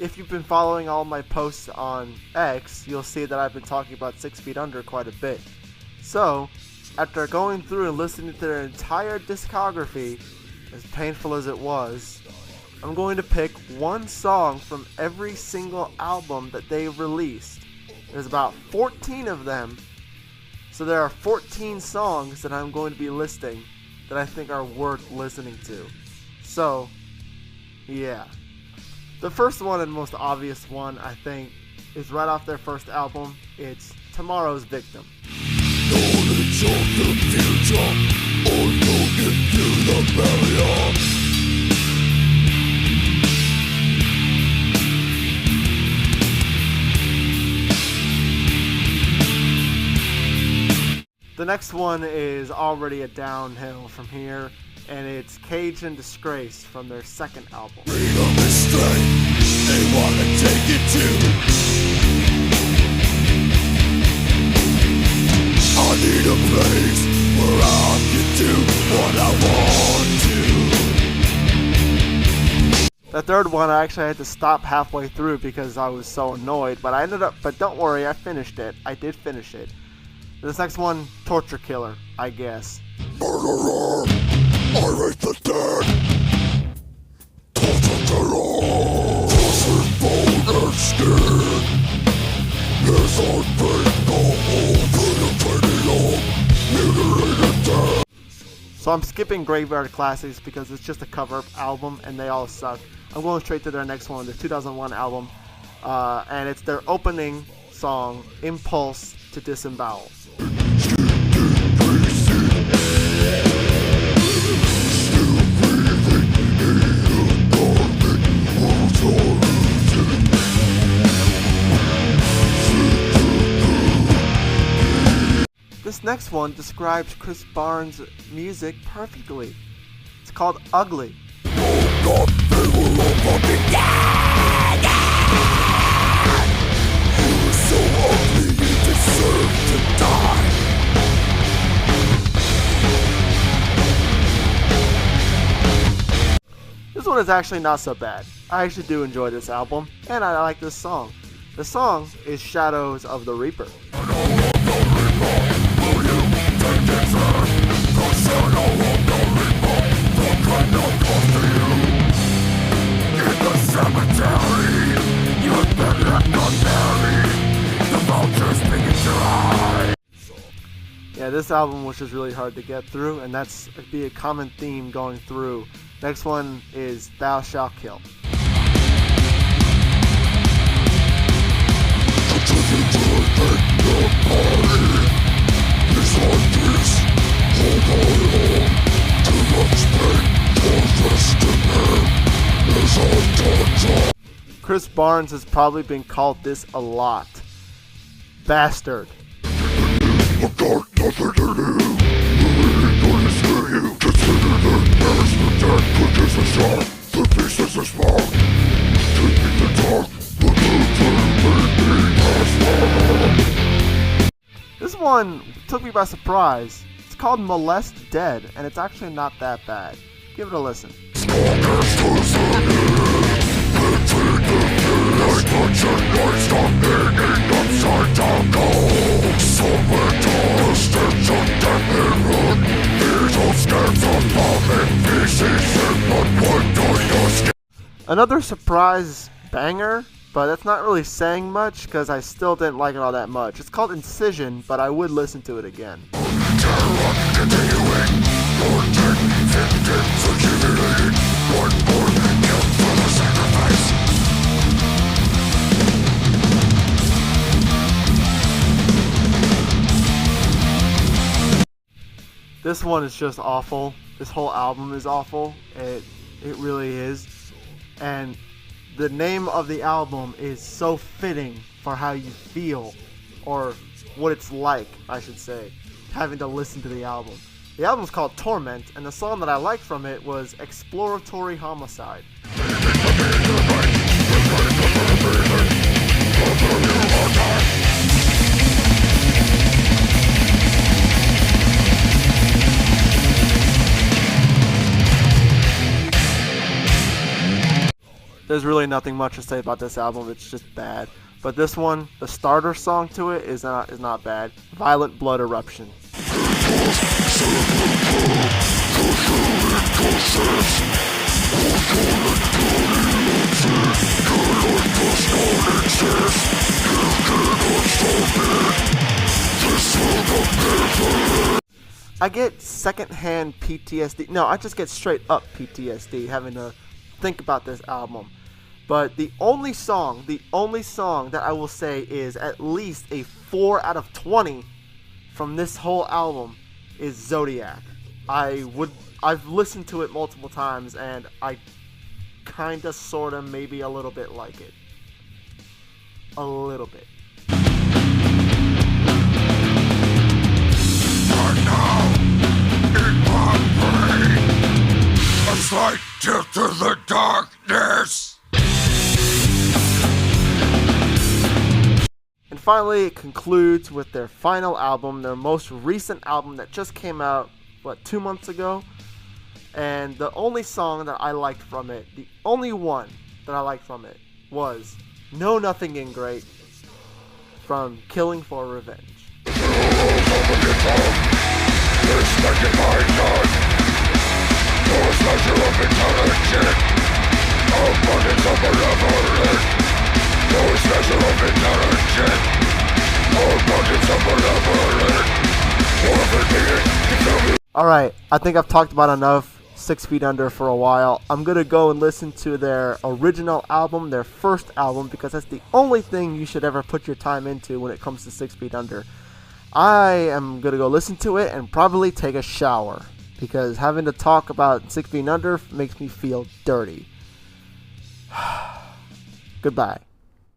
if you've been following all my posts on X, you'll see that I've been talking about 6 Feet Under quite a bit. So, after going through and listening to their entire discography, as painful as it was, I'm going to pick one song from every single album that they released. There's about 14 of them, so there are 14 songs that I'm going to be listing that I think are worth listening to. So, yeah. The first one and most obvious one, I think, is right off their first album. It's Tomorrow's Victim. Knowledge of the future, or looking through the barrier. The next one is already a downhill from here, and it's Cage and Disgrace from their second album. Freedom is strength, they wanna take it too. I need a place where I can do what I want to. The third one I actually had to stop halfway through because I was so annoyed, but don't worry, I finished it. I did finish it. This next one, Torture Killer, I guess. Murderer, I rate the dead. Torture killer, forcing bone and skin. Yes, I break the whole mutilated dead. So I'm skipping Graveyard Classics because it's just a cover album and they all suck. I'm going straight to their next one, their 2001 album, and it's their opening song, Impulse to Disembowel. This next one describes Chris Barnes' music perfectly. It's called Ugly. God, they will all fucking die. You were so ugly, you deserve to die. This one is actually not so bad. I actually do enjoy this album, and I like this song. The song is Shadows of the Reaper. Yeah, this album was just really hard to get through, and that's be a common theme going through. Next one is Thou Shalt Kill. Chris Barnes has probably been called this a lot. Bastard. I've got nothing to do. Really gonna screw you. Consider the embarrassment that cookies are sharp. The pieces are small. Take me to talk. The good thing made me pass. This one took me by surprise. It's called Molest Dead, and it's actually not that bad. Give it a listen. Another surprise banger, but that's not really saying much because I still didn't like it all that much. It's called Incision, but I would listen to it again. This one is just awful. This whole album is awful. It really is. And the name of the album is so fitting for how you feel, or what it's like, I should say, having to listen to the album. The album's called Torment, and the song that I liked from it was Exploratory Homicide. there's really nothing much to say about this album. It's just bad. But this one, the starter song to it is not bad. Violent Blood Eruption. I get secondhand PTSD. No, I just get straight up PTSD having to think about this album. But the only song that I will say is at least a 4 out of 20 from this whole album is Zodiac. I've listened to it multiple times and I kinda, sorta, maybe a little bit like it. A little bit. And now, in my brain, a slight tilt to the darkness. And finally, it concludes with their final album, their most recent album that just came out, 2 months ago? And the only song that I liked from it, the only one that I liked from it, was Know Nothing Ingrate from Killing for Revenge. Alright, I think I've talked about enough 6 Feet Under for a while. I'm gonna go and listen to their original album, their first album, because that's the only thing you should ever put your time into when it comes to 6 Feet Under. I am gonna go listen to it and probably take a shower, because having to talk about 6 Feet Under makes me feel dirty. Goodbye.